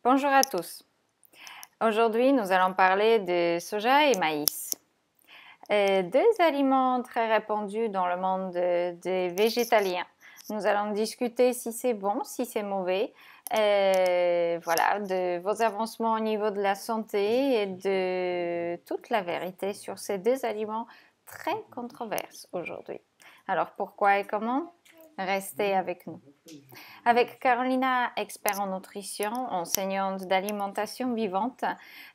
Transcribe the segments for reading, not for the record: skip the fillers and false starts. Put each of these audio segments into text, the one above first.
Bonjour à tous. Aujourd'hui, nous allons parler de soja et maïs. Deux aliments très répandus dans le monde des végétaliens. Nous allons discuter si c'est bon, si c'est mauvais, voilà, de vos avancements au niveau de la santé et de toute la vérité sur ces deux aliments très controversés aujourd'hui. Alors pourquoi et comment? Restez avec nous. Avec Carolina, expert en nutrition, enseignante d'alimentation vivante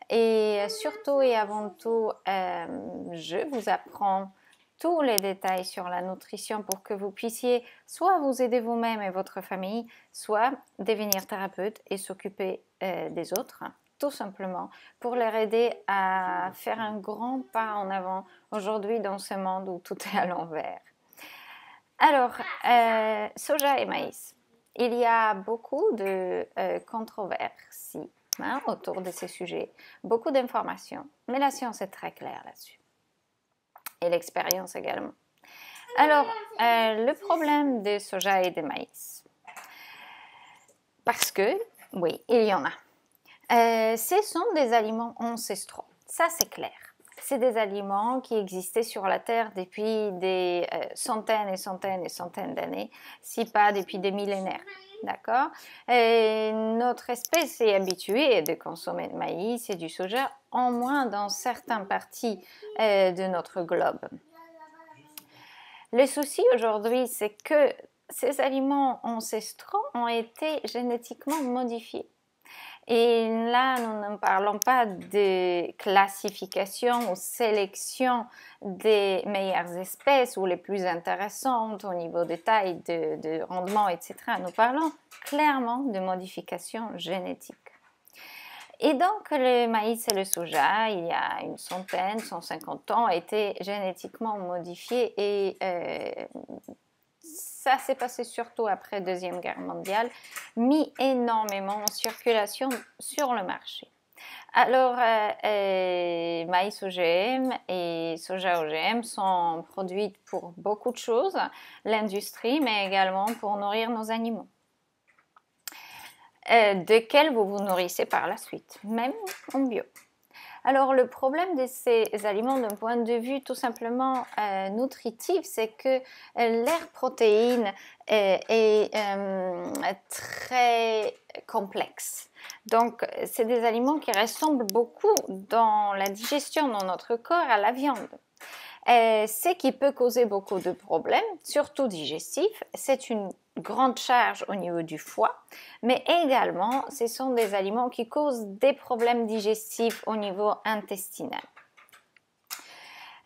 et surtout et avant tout, je vous apprends tous les détails sur la nutrition pour que vous puissiez soit vous aider vous-même et votre famille, soit devenir thérapeute et s'occuper des autres, tout simplement pour leur aider à faire un grand pas en avant aujourd'hui dans ce monde où tout est à l'envers. Alors, soja et maïs. Il y a beaucoup de controverses autour de ces sujets, beaucoup d'informations, mais la science est très claire là-dessus. Et l'expérience également. Alors, le problème des soja et des maïs. Parce que, oui, il y en a. Ce sont des aliments ancestraux, ça c'est clair. C'est des aliments qui existaient sur la Terre depuis des centaines et centaines et centaines d'années, si pas depuis des millénaires. D'accord? Et notre espèce est habituée de consommer du maïs et du soja, au moins dans certaines parties de notre globe. Le souci aujourd'hui, c'est que ces aliments ancestraux ont été génétiquement modifiés. Et là, nous ne parlons pas de classification ou sélection des meilleures espèces ou les plus intéressantes au niveau de taille, de rendement, etc. Nous parlons clairement de modification génétique. Et donc, le maïs et le soja, il y a une centaine, 150 ans, étaient génétiquement modifiés et ça s'est passé surtout après la Deuxième Guerre mondiale, mis énormément en circulation sur le marché. Alors, maïs OGM et soja OGM sont produits pour beaucoup de choses, l'industrie, mais également pour nourrir nos animaux, desquels vous vous nourrissez par la suite, même en bio. Alors, le problème de ces aliments d'un point de vue tout simplement nutritif, c'est que leur protéine est très complexe. Donc, c'est des aliments qui ressemblent beaucoup dans la digestion dans notre corps à la viande. Ce qui peut causer beaucoup de problèmes, surtout digestifs. C'est une grande charge au niveau du foie, mais également, ce sont des aliments qui causent des problèmes digestifs au niveau intestinal.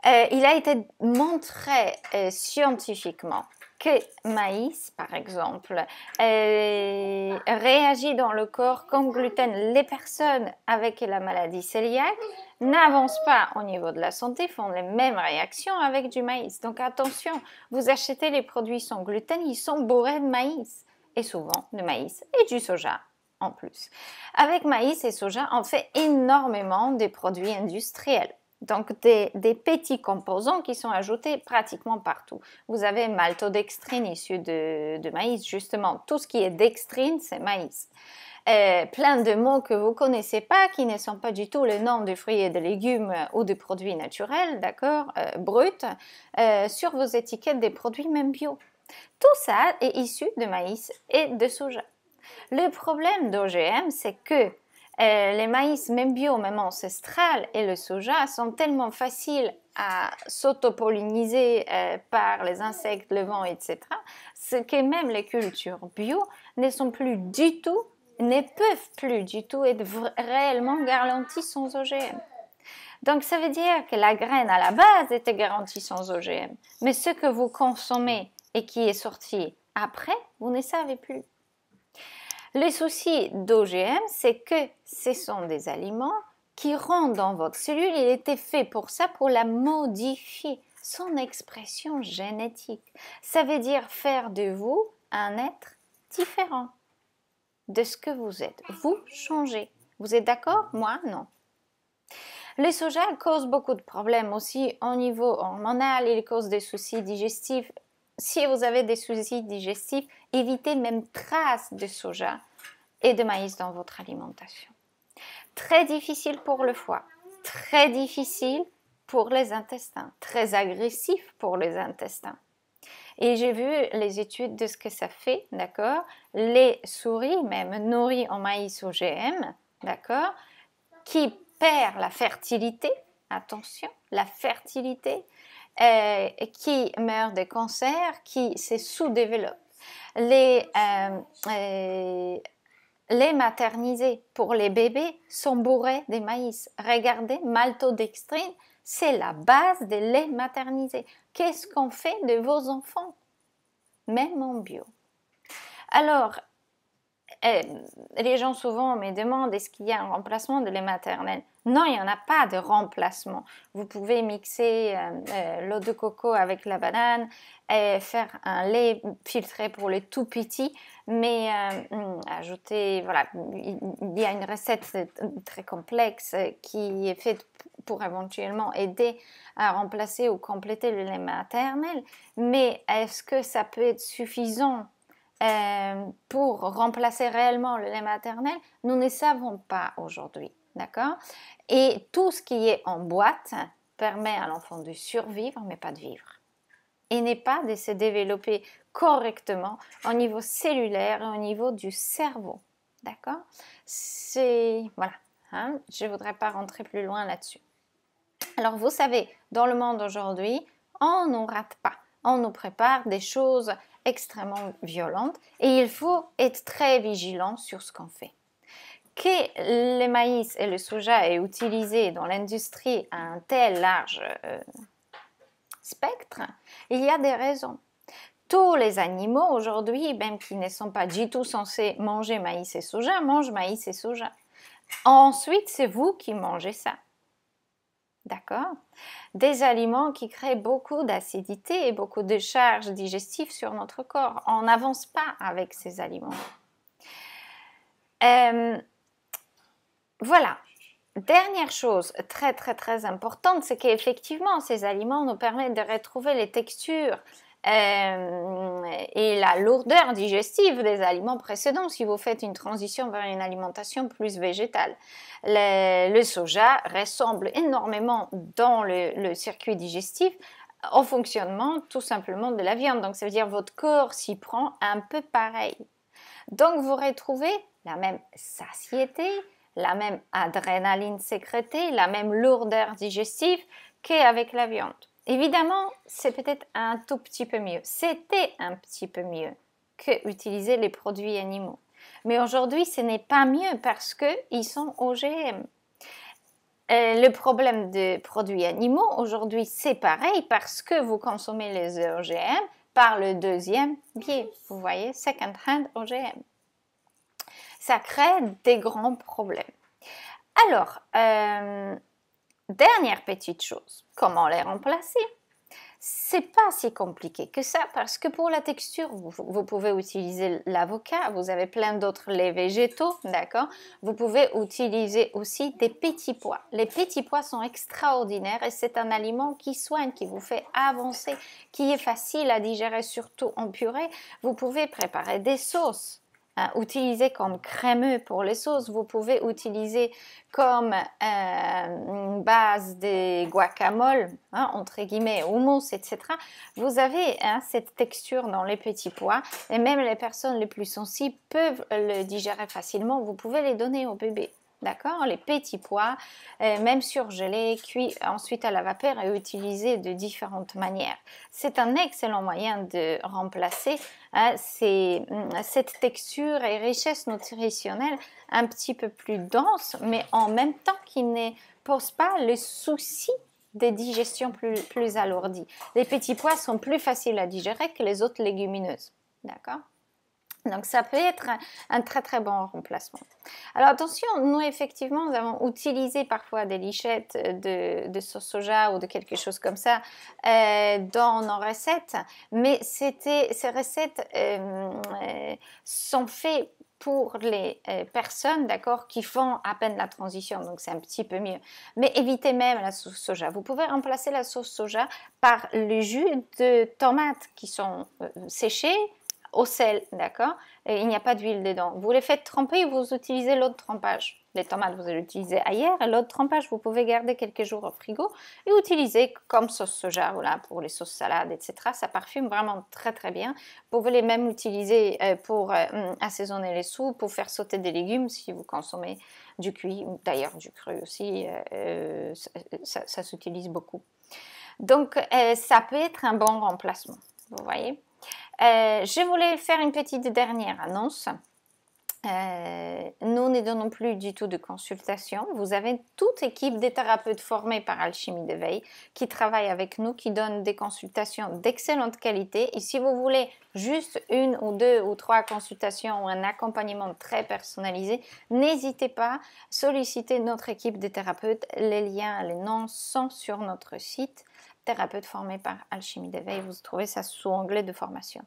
Il a été montré scientifiquement que maïs, par exemple, réagit dans le corps comme gluten. Les personnes avec la maladie cœliaque n'avancent pas au niveau de la santé, font les mêmes réactions avec du maïs. Donc attention, vous achetez les produits sans gluten, ils sont bourrés de maïs, et souvent de maïs et du soja en plus. Avec maïs et soja, on fait énormément de produits industriels. Donc, des petits composants qui sont ajoutés pratiquement partout. Vous avez maltodextrine issue de maïs, justement. Tout ce qui est dextrine, c'est maïs. Plein de mots que vous ne connaissez pas, qui ne sont pas du tout le nom de fruits et de légumes ou de produits naturels, d'accord, bruts, sur vos étiquettes des produits même bio. Tout ça est issu de maïs et de soja. Le problème d'OGM, c'est que les maïs, même bio, même ancestral, et le soja sont tellement faciles à s'autopolliniser par les insectes, le vent, etc., ce que même les cultures bio ne sont plus du tout, ne peuvent plus du tout être réellement garanties sans OGM. Donc, ça veut dire que la graine à la base était garantie sans OGM, mais ce que vous consommez et qui est sorti après, vous ne savez plus. Le souci d'OGM, c'est que ce sont des aliments qui rentrent dans votre cellule. Il était fait pour ça, pour la modifier, son expression génétique. Ça veut dire faire de vous un être différent de ce que vous êtes. Vous changez. Vous êtes d'accord? Moi, non. Le soja cause beaucoup de problèmes aussi au niveau hormonal. Il cause des soucis digestifs. Si vous avez des soucis digestifs, évitez même traces de soja et de maïs dans votre alimentation. Très difficile pour le foie, très difficile pour les intestins, très agressif pour les intestins. Et j'ai vu les études de ce que ça fait, d'accord? Les souris, même nourries en maïs OGM, d'accord? Qui perdent la fertilité, attention, la fertilité, qui meurent de cancer, qui se sous-développent. Les maternisés pour les bébés sont bourrés de maïs. Regardez, maltodextrine, c'est la base des laits maternisés. Qu'est-ce qu'on fait de vos enfants? Même en bio. Alors, les gens souvent me demandent est-ce qu'il y a un remplacement de lait maternel? Non, il n'y en a pas de remplacement. Vous pouvez mixer l'eau de coco avec la banane et faire un lait filtré pour les tout petits, mais ajouter, voilà, il y a une recette très complexe qui est faite pour éventuellement aider à remplacer ou compléter le lait maternel, mais est-ce que ça peut être suffisant pour remplacer réellement le lait maternel? Nous ne savons pas aujourd'hui, d'accord? Et tout ce qui est en boîte permet à l'enfant de survivre, mais pas de vivre. Et n'est pas de se développer correctement au niveau cellulaire et au niveau du cerveau, d'accord? C'est, voilà, hein, je ne voudrais pas rentrer plus loin là-dessus. Alors, vous savez, dans le monde aujourd'hui, on ne rate pas. On nous prépare des choses extrêmement violentes et il faut être très vigilant sur ce qu'on fait. Que le maïs et le soja est utilisé dans l'industrie à un tel large spectre, il y a des raisons. Tous les animaux aujourd'hui, même qui ne sont pas du tout censés manger maïs et soja, mangent maïs et soja. Ensuite, c'est vous qui mangez ça. D'accord? Des aliments qui créent beaucoup d'acidité et beaucoup de charges digestives sur notre corps. On n'avance pas avec ces aliments. Voilà. Dernière chose très très très importante, c'est qu'effectivement ces aliments nous permettent de retrouver les textures et la lourdeur digestive des aliments précédents si vous faites une transition vers une alimentation plus végétale. Le soja ressemble énormément dans le circuit digestif au fonctionnement tout simplement de la viande. Donc ça veut dire que votre corps s'y prend un peu pareil. Donc vous retrouvez la même satiété, la même adrénaline sécrétée, la même lourdeur digestive qu'avec la viande. Évidemment, c'est peut-être un tout petit peu mieux. C'était un petit peu mieux que utiliser les produits animaux. Mais aujourd'hui, ce n'est pas mieux parce qu'ils sont OGM. Le problème des produits animaux, aujourd'hui, c'est pareil parce que vous consommez les OGM par le deuxième biais. Vous voyez, second-hand OGM. Ça crée des grands problèmes. Alors, dernière petite chose, comment les remplacer? C'est pas si compliqué que ça parce que pour la texture, vous pouvez utiliser l'avocat, vous avez plein d'autres laits végétaux, d'accord? Vous pouvez utiliser aussi des petits pois. Les petits pois sont extraordinaires et c'est un aliment qui soigne, qui vous fait avancer, qui est facile à digérer, surtout en purée. Vous pouvez préparer des sauces. Utiliser comme crémeux pour les sauces, vous pouvez utiliser comme base des guacamole, entre guillemets, hummus, etc. Vous avez cette texture dans les petits pois et même les personnes les plus sensibles peuvent le digérer facilement. Vous pouvez les donner au bébé. D'accord? Les petits pois, même surgelés, cuits ensuite à la vapeur et utilisés de différentes manières. C'est un excellent moyen de remplacer cette texture et richesse nutritionnelle un petit peu plus dense, mais en même temps qui ne pose pas le souci des digestions plus alourdies. Les petits pois sont plus faciles à digérer que les autres légumineuses. D'accord? Donc ça peut être un très très bon remplacement. Alors attention, nous effectivement nous avons utilisé parfois des lichettes de sauce soja ou de quelque chose comme ça dans nos recettes, mais ces recettes sont faites pour les personnes, d'accord, qui font à peine la transition, donc c'est un petit peu mieux. Mais évitez même la sauce soja. Vous pouvez remplacer la sauce soja par le jus de tomates qui sont séchées, au sel, d'accord? Et il n'y a pas d'huile dedans. Vous les faites tremper et vous utilisez l'eau de trempage. Les tomates, vous allez l'utiliser ailleurs. Et l'eau de trempage, vous pouvez garder quelques jours au frigo et utiliser comme sauce soja, voilà, pour les sauces salades, etc. Ça parfume vraiment très très bien. Vous pouvez les même utiliser pour assaisonner les soupes, pour faire sauter des légumes si vous consommez du cuit, d'ailleurs du cru aussi, ça s'utilise beaucoup. Donc, ça peut être un bon remplacement, vous voyez. Je voulais faire une petite dernière annonce. Nous ne donnons plus du tout de consultation. Vous avez toute équipe des thérapeutes formés par Alchimie d'éveil qui travaillent avec nous, qui donnent des consultations d'excellente qualité. Et si vous voulez juste une ou deux ou trois consultations ou un accompagnement très personnalisé, n'hésitez pas à solliciter notre équipe de thérapeutes. Les liens, les noms sont sur notre site. Thérapeute formé par Alchimie d'éveil, vous trouvez ça sous onglet de formation.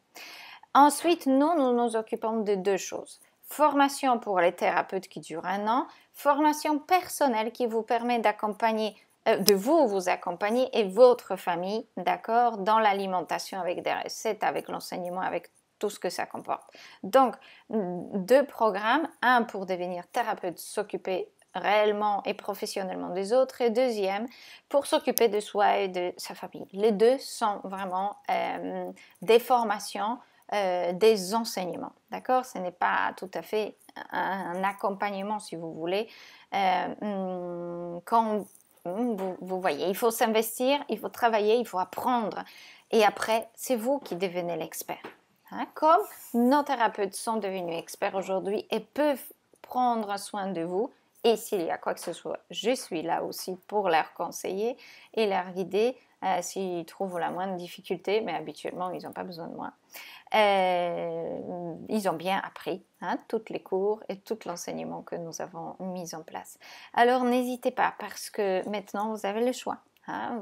Ensuite, nous nous occupons de deux choses. Formation pour les thérapeutes qui dure 1 an, formation personnelle qui vous permet d'accompagner, de vous accompagner et votre famille, d'accord, dans l'alimentation avec des recettes, avec l'enseignement, avec tout ce que ça comporte. Donc, 2 programmes, un pour devenir thérapeute, s'occuper réellement et professionnellement des autres, et deuxième pour s'occuper de soi et de sa famille. Les deux sont vraiment des formations, des enseignements, d'accord? Ce n'est pas tout à fait un accompagnement, si vous voulez. Quand vous voyez, il faut s'investir, il faut travailler, il faut apprendre. Et après, c'est vous qui devenez l'expert. Hein? Comme nos thérapeutes sont devenus experts aujourd'hui et peuvent prendre soin de vous. Et s'il y a quoi que ce soit, je suis là aussi pour leur conseiller et leur guider s'ils trouvent la moindre difficulté, mais habituellement, ils n'ont pas besoin de moi. Ils ont bien appris tous les cours et tout l'enseignement que nous avons mis en place. Alors n'hésitez pas parce que maintenant vous avez le choix.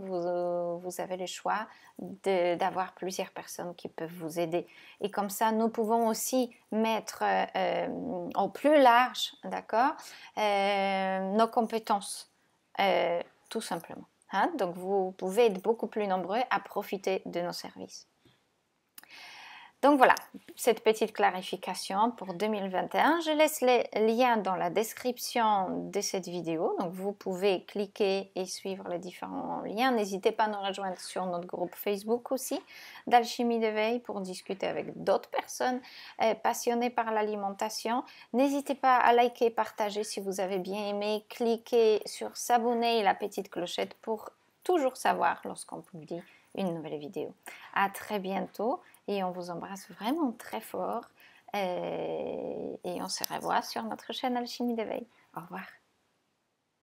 Vous avez le choix d'avoir plusieurs personnes qui peuvent vous aider. Et comme ça, nous pouvons aussi mettre en plus large, d'accord, nos compétences, tout simplement. Donc vous pouvez être beaucoup plus nombreux à profiter de nos services. Donc voilà, cette petite clarification pour 2021. Je laisse les liens dans la description de cette vidéo. Donc vous pouvez cliquer et suivre les différents liens. N'hésitez pas à nous rejoindre sur notre groupe Facebook aussi, d'Alchimie d'éveil, pour discuter avec d'autres personnes passionnées par l'alimentation. N'hésitez pas à liker, partager si vous avez bien aimé. Cliquez sur s'abonner et la petite clochette pour toujours savoir lorsqu'on publie une nouvelle vidéo. À très bientôt. Et on vous embrasse vraiment très fort et on se revoit sur notre chaîne Alchimie d'éveil. Au revoir.